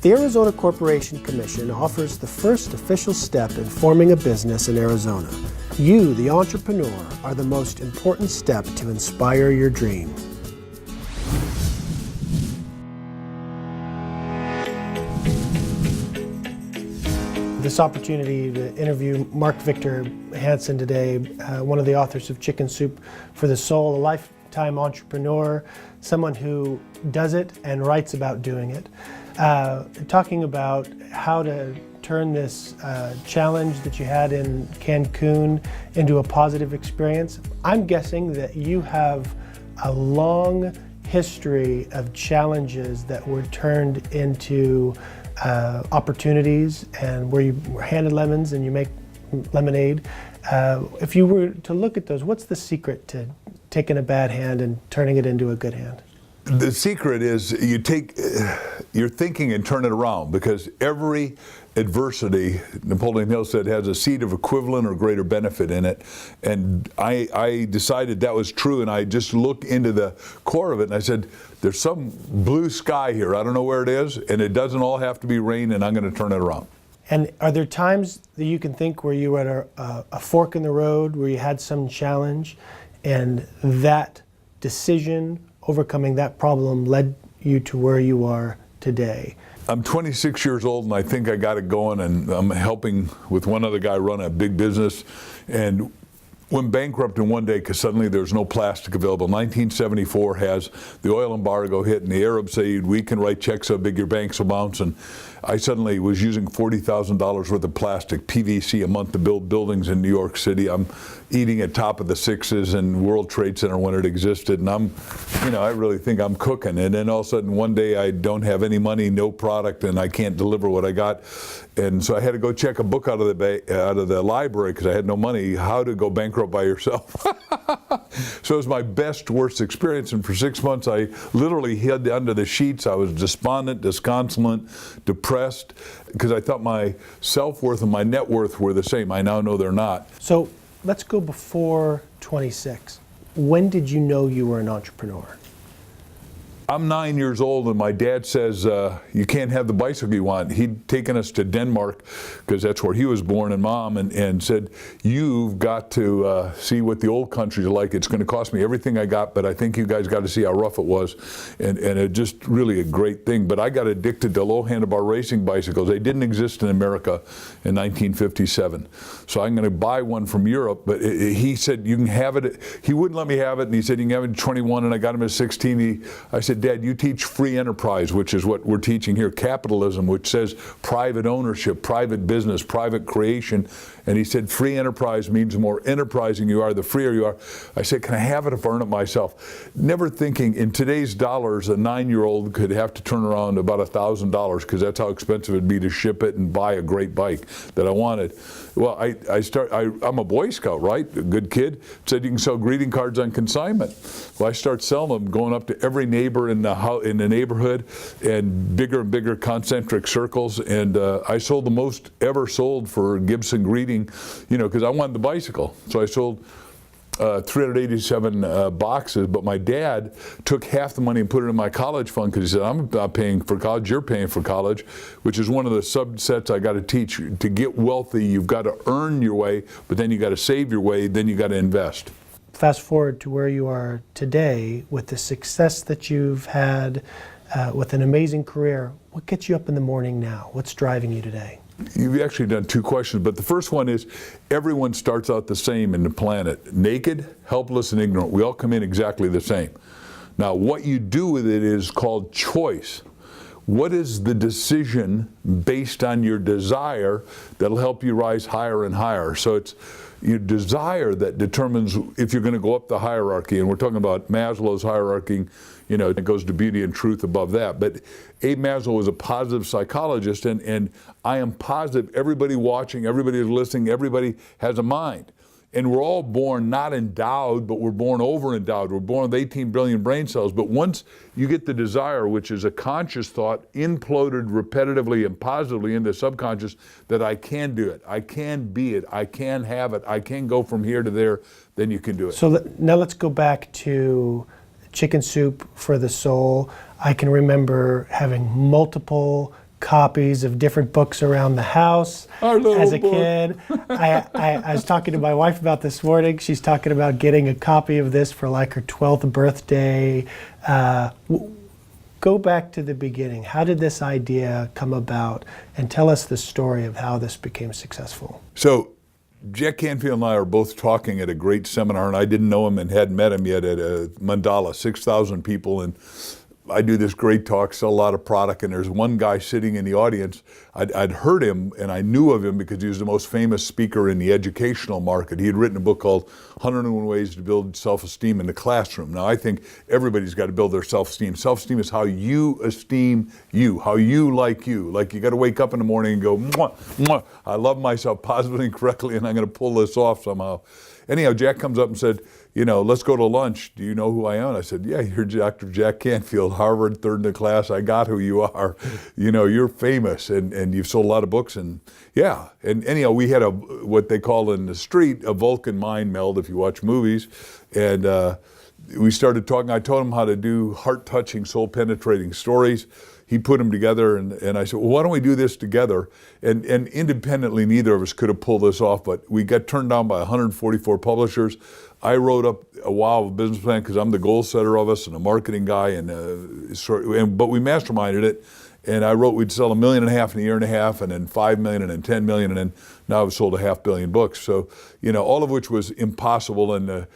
The Arizona Corporation Commission offers the first official step in forming a business in Arizona. You, the entrepreneur, are the most important step to inspire your dream. This opportunity to interview Mark Victor Hansen today, one of the authors of Chicken Soup for the Soul, a lifetime entrepreneur, someone who does it and writes about doing it. Talking about how to turn this challenge that you had in Cancun into a positive experience. I'm guessing that you have a long history of challenges that were turned into opportunities, and where you were handed lemons and you make lemonade. If you were to look at those, what's the secret to taking a bad hand and turning it into a good hand? The secret is you take your thinking and turn it around, because every adversity, Napoleon Hill said, has a seed of equivalent or greater benefit in it. And I decided that was true, and I just looked into the core of it and I said, there's some blue sky here. I don't know where it is, and it doesn't all have to be rain, and I'm going to turn it around. And are there times that you can think where you were at a fork in the road, where you had some challenge, and that decision, overcoming that problem, led you to where you are today? I'm 26 years old, and I think I got it going, and I'm helping with one other guy run a big business, and went bankrupt in one day because suddenly there's no plastic available. 1974 has the oil embargo hit, and the Arabs say we can write checks so big your banks will bounce, and I suddenly was using $40,000 worth of plastic, PVC, a month to build buildings in New York City. I'm eating at Top of the Sixes and World Trade Center when it existed, and I really think I'm cooking. And then all of a sudden one day I don't have any money, no product, and I can't deliver what I got. And so I had to go check a book out of the library because I had no money, how to go bankrupt by yourself. So it was my best, worst experience, and for 6 months I literally hid under the sheets. I was despondent, disconsolate, depressed, because I thought my self-worth and my net worth were the same. I now know they're not. So let's go before 26. When did you know you were an entrepreneur? I'm 9 years old, and my dad says, you can't have the bicycle you want. He'd taken us to Denmark, because that's where he was born, and Mom, and said, you've got to see what the old country's like. It's going to cost me everything I got, but I think you guys got to see how rough it was. And it just really a great thing. But I got addicted to low handlebar racing bicycles. They didn't exist in America in 1957. So I'm going to buy one from Europe, but he said, you can have it. He wouldn't let me have it, and he said, you can have it at 21, and I got him at 16. I said, Dad, you teach free enterprise, which is what we're teaching here, capitalism, which says private ownership, private business, private creation. And he said, free enterprise means the more enterprising you are, the freer you are. I said, can I have it if I earn it myself? Never thinking in today's dollars, a 9-year-old could have to turn around about $1,000, because that's how expensive it'd be to ship it and buy a great bike that I wanted. Well, I'm a Boy Scout, right? A good kid. Said you can sell greeting cards on consignment. Well, I start selling them, going up to every neighbor in the neighborhood, and bigger concentric circles. And I sold the most ever sold for Gibson greeting, because I wanted the bicycle. So I sold 387 boxes, but my dad took half the money and put it in my college fund, because he said, I'm not paying for college, you're paying for college, which is one of the subsets I got to teach. To get wealthy, you've got to earn your way, but then you got to save your way, then you got to invest. Fast forward to where you are today, with the success that you've had, with an amazing career. What gets you up in the morning now? What's driving you today? You've actually done two questions, but the first one is, everyone starts out the same in the planet. Naked, helpless, and ignorant. We all come in exactly the same. Now, what you do with it is called choice. What is the decision based on your desire that'll help you rise higher and higher? So it's your desire that determines if you're going to go up the hierarchy. And we're talking about Maslow's hierarchy, it goes to beauty and truth above that. But Abe Maslow was a positive psychologist, and I am positive everybody watching, everybody who's listening, everybody has a mind. And we're all born not endowed, but we're born over-endowed. We're born with 18 billion brain cells. But once you get the desire, which is a conscious thought, imploded repetitively and positively into the subconscious, that I can do it, I can be it, I can have it, I can go from here to there, then you can do it. So now let's go back to Chicken Soup for the Soul. I can remember having multiple copies of different books around the house Our little as a book. kid. I was talking to my wife about this morning. She's talking about getting a copy of this for like her 12th birthday. Go back to the beginning. How did this idea come about? And tell us the story of how this became successful. So Jack Canfield and I are both talking at a great seminar, and I didn't know him and hadn't met him yet, at a Mandala, 6,000 people, and I do this great talk, sell a lot of product, and there's one guy sitting in the audience. I'd heard him, and I knew of him because he was the most famous speaker in the educational market. He had written a book called 101 Ways to Build Self-Esteem in the Classroom. Now, I think everybody's got to build their self-esteem. Self-esteem is how you esteem you, how you like you. Like, you got to wake up in the morning and go, mwah, mwah, I love myself positively and correctly, and I'm going to pull this off somehow. Anyhow, Jack comes up and said, let's go to lunch. Do you know who I am? I said, yeah, you're Dr. Jack Canfield, Harvard, third in the class. I got who you are. You're famous, and you've sold a lot of books. And yeah, and anyhow, we had what they call in the street a Vulcan mind meld, if you watch movies. And we started talking. I told him how to do heart-touching, soul-penetrating stories. He put them together, and I said, well, why don't we do this together? And independently, neither of us could have pulled this off, but we got turned down by 144 publishers. I wrote up a wow of a business plan because I'm the goal setter of us and a marketing guy, but we masterminded it. And I wrote we'd sell 1.5 million in a year and a half, and then 5 million, and then 10 million, and then now we've sold 500 million books. So, all of which was impossible. And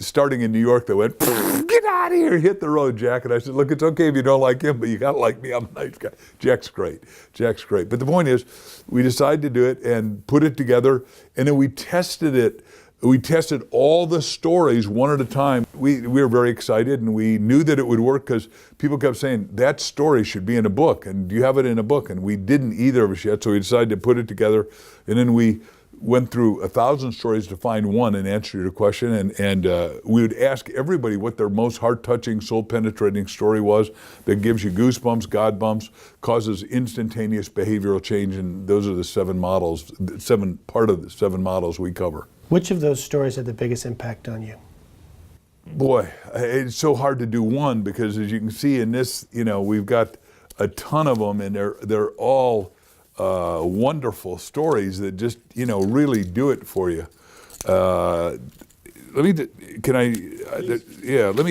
starting in New York, they went, get out of here, hit the road, Jack. And I said, look, it's okay if you don't like him, but you got to like me. I'm a nice guy. Jack's great. But the point is, we decided to do it and put it together, and then we tested it. We tested all the stories one at a time. We were very excited, and we knew that it would work because people kept saying, that story should be in a book, and do you have it in a book? And we didn't, either of us yet, so we decided to put it together, and then we went through 1,000 stories to find one in answer to your question, and we would ask everybody what their most heart-touching, soul-penetrating story was that gives you goosebumps, God bumps, causes instantaneous behavioral change, and those are the 7 models, part of the 7 models we cover. Which of those stories had the biggest impact on you? Boy, it's so hard to do one because, as you can see in this, we've got a ton of them, and they're all wonderful stories that just, really do it for you. Let me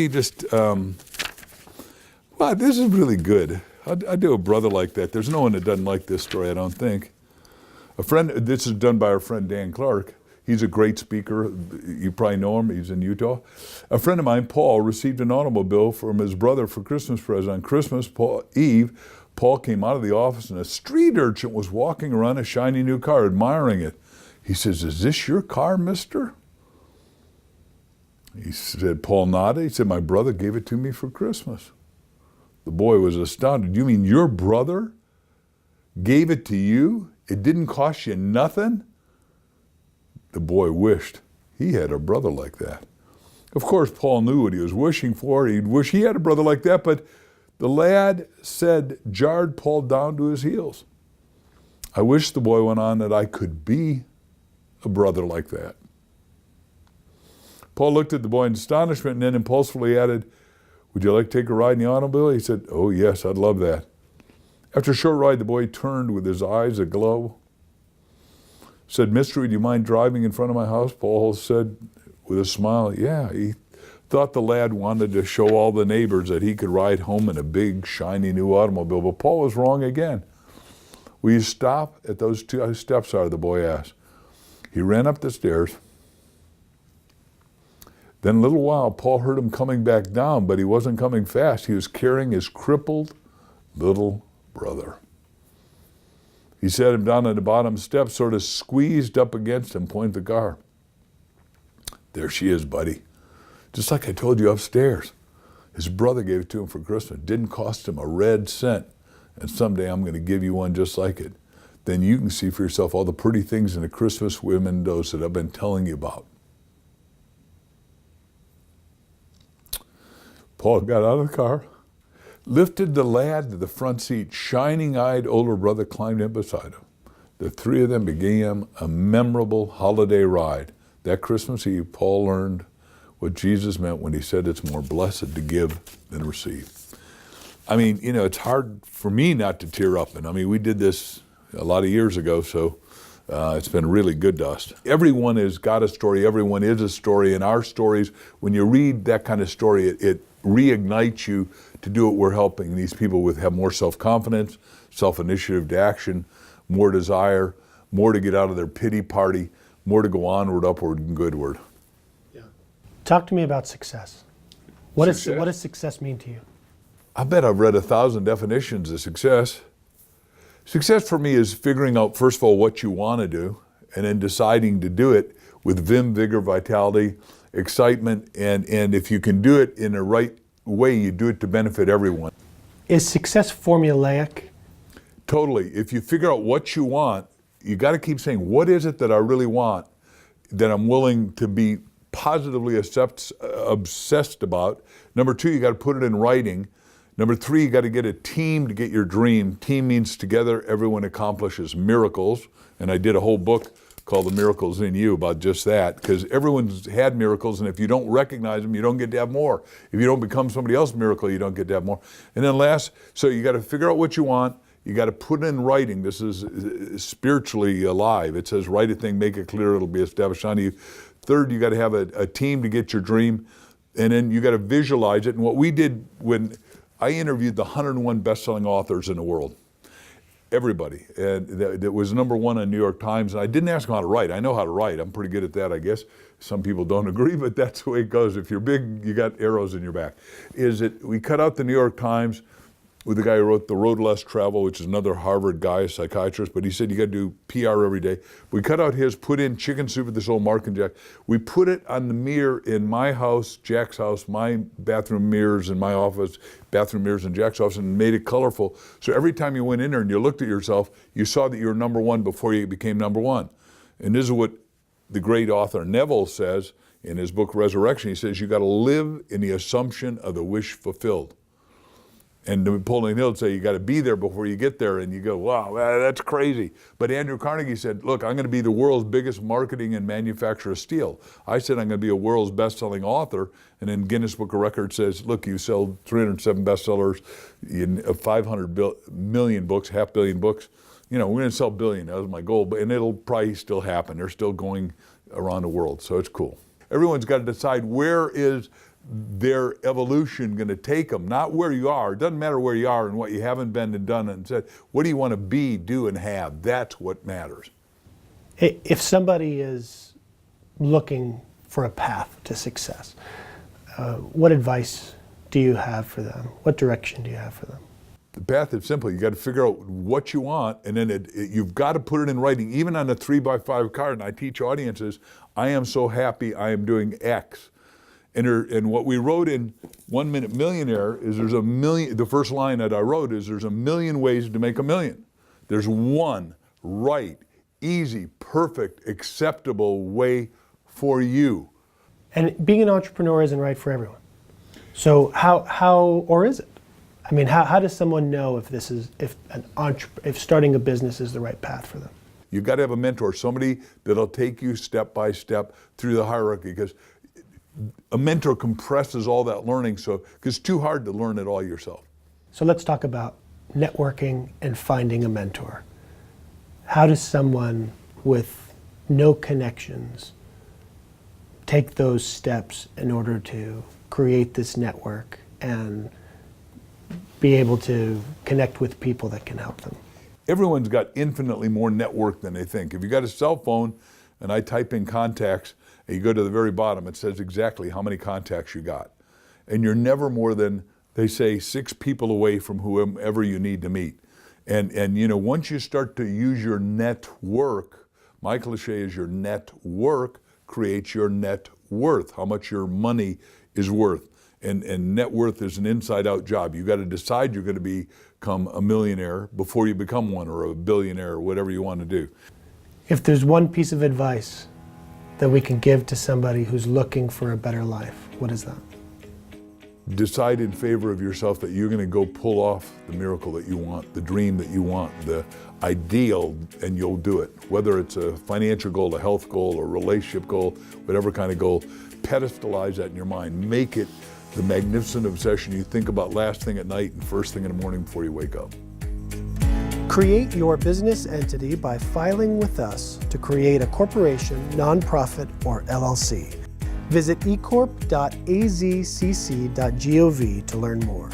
just, wow, this is really good. I do a brother like that. There's no one that doesn't like this story, I don't think. This is done by our friend Dan Clark. He's a great speaker. You probably know him. He's in Utah. A friend of mine, Paul, received an automobile from his brother for Christmas present. On Christmas Eve, Paul came out of the office, and a street urchin was walking around a shiny new car, admiring it. He says, "Is this your car, mister?" He said, Paul nodded. He said, "My brother gave it to me for Christmas." The boy was astounded. "You mean your brother gave it to you? It didn't cost you nothing?" The boy wished he had a brother like that. Of course, Paul knew what he was wishing for. He'd wish he had a brother like that, but the lad said, jarred Paul down to his heels. "I wish," the boy went on, "that I could be a brother like that." Paul looked at the boy in astonishment and then impulsively added, "Would you like to take a ride in the automobile?" He said, "Oh yes, I'd love that." After a short ride, the boy turned with his eyes aglow. Said, "Mister, would you mind driving in front of my house?" Paul said with a smile, yeah. He thought the lad wanted to show all the neighbors that he could ride home in a big, shiny new automobile, but Paul was wrong again. "Will you stop at those 2 steps?" the boy asked. He ran up the stairs. Then a little while, Paul heard him coming back down, but he wasn't coming fast. He was carrying his crippled little brother. He set him down at the bottom step, sort of squeezed up against him, pointed the car. "There she is, buddy. Just like I told you upstairs. His brother gave it to him for Christmas. Didn't cost him a red cent. And someday I'm going to give you one just like it. Then you can see for yourself all the pretty things in the Christmas windows that I've been telling you about." Paul got out of the car, lifted the lad to the front seat. Shining-eyed older brother climbed in beside him. The 3 of them began a memorable holiday ride. That Christmas Eve, Paul learned what Jesus meant when he said it's more blessed to give than receive. I mean, you know, it's hard for me not to tear up. And I mean, we did this a lot of years ago, so it's been really good to us. Everyone has got a story. Everyone is a story. And our stories, when you read that kind of story, it reignites you to do what we're helping these people with, have more self-confidence, self-initiative to action, more desire, more to get out of their pity party, more to go onward, upward, and goodward. Yeah. Talk to me about success. What Success? does success mean to you? I bet I've read 1,000 definitions of success. Success for me is figuring out, first of all, what you want to do, and then deciding to do it with vim, vigor, vitality, excitement, and if you can do it in the right way, you do it to benefit everyone. Is success formulaic? Totally. If you figure out what you want, you got to keep saying, what is it that I really want, that I'm willing to be positively obsessed about? Number two, you got to put it in writing. Number three, you got to get a team to get your dream. Team means together, everyone accomplishes miracles. And I did a whole book called The Miracles in You about just that, because everyone's had miracles, and if you don't recognize them, you don't get to have more. If you don't become somebody else's miracle, you don't get to have more. And then last, so you got to figure out what you want. You got to put it in writing. This is spiritually alive. It says, write a thing, make it clear, it'll be established on you. Third, you got to have a team to get your dream. And then you got to visualize it. And what we did when I interviewed the 101 best-selling authors in the world, everybody, and that was number one on New York Times. And I didn't ask them how to write. I know how to write. I'm pretty good at that, I guess. Some people don't agree, but that's the way it goes. If you're big, you got arrows in your back. We cut out the New York Times with the guy who wrote The Road Less Travel, which is another Harvard guy, a psychiatrist, but he said you got to do PR every day. We cut out his, put in Chicken Soup with this old Mark and Jack. We put it on the mirror in my house, Jack's house, my bathroom mirrors in my office, bathroom mirrors in Jack's office, and made it colorful. So every time you went in there and you looked at yourself, you saw that you were number one before you became number one. And this is what the great author Neville says in his book Resurrection. He says, you got to live in the assumption of the wish fulfilled. And Napoleon Hill would say, you got to be there before you get there. And you go, wow, that's crazy. But Andrew Carnegie said, look, I'm going to be the world's biggest marketing and manufacturer of steel. I said, I'm going to be a world's best-selling author. And then Guinness Book of Records says, look, you sell 307 bestsellers, 500 million books, 500 million books. You know, we're going to sell billion. That was my goal. And it'll probably still happen. They're still going around the world. So it's cool. Everyone's got to decide, where is their evolution going to take them, not where you are. It doesn't matter where you are and what you haven't been and done and said. What do you want to be, do, and have? That's what matters. If somebody is looking for a path to success, what advice do you have for them? What direction do you have for them? The path is simple. You got to figure out what you want, and then you've got to put it in writing, even on a 3x5 card. And I teach audiences, I am so happy I am doing X. And what we wrote in 1 Minute Millionaire is the first line that I wrote is, there's a million ways to make a million. There's one right, easy, perfect, acceptable way for you. And being an entrepreneur isn't right for everyone. So how or is it? I mean, how does someone know if starting a business is the right path for them? You've got to have a mentor, somebody that'll take you step by step through the hierarchy, because a mentor compresses all that learning, because it's too hard to learn it all yourself. So let's talk about networking and finding a mentor. How does someone with no connections take those steps in order to create this network and be able to connect with people that can help them? Everyone's got infinitely more network than they think. If you got a cell phone and I type in contacts, and you go to the very bottom, it says exactly how many contacts you got. And you're never more than, they say, 6 people away from whoever you need to meet. And you know, once you start to use your network, my cliche is your network creates your net worth, how much your money is worth. And net worth is an inside-out job. You got to decide you're going to become a millionaire before you become one, or a billionaire, or whatever you want to do. If there's one piece of advice that we can give to somebody who's looking for a better life, what is that? Decide in favor of yourself that you're going to go pull off the miracle that you want, the dream that you want, the ideal, and you'll do it. Whether it's a financial goal, a health goal, a relationship goal, whatever kind of goal, pedestalize that in your mind. Make it the magnificent obsession you think about last thing at night and first thing in the morning before you wake up. Create your business entity by filing with us to create a corporation, nonprofit, or LLC. Visit ecorp.azcc.gov to learn more.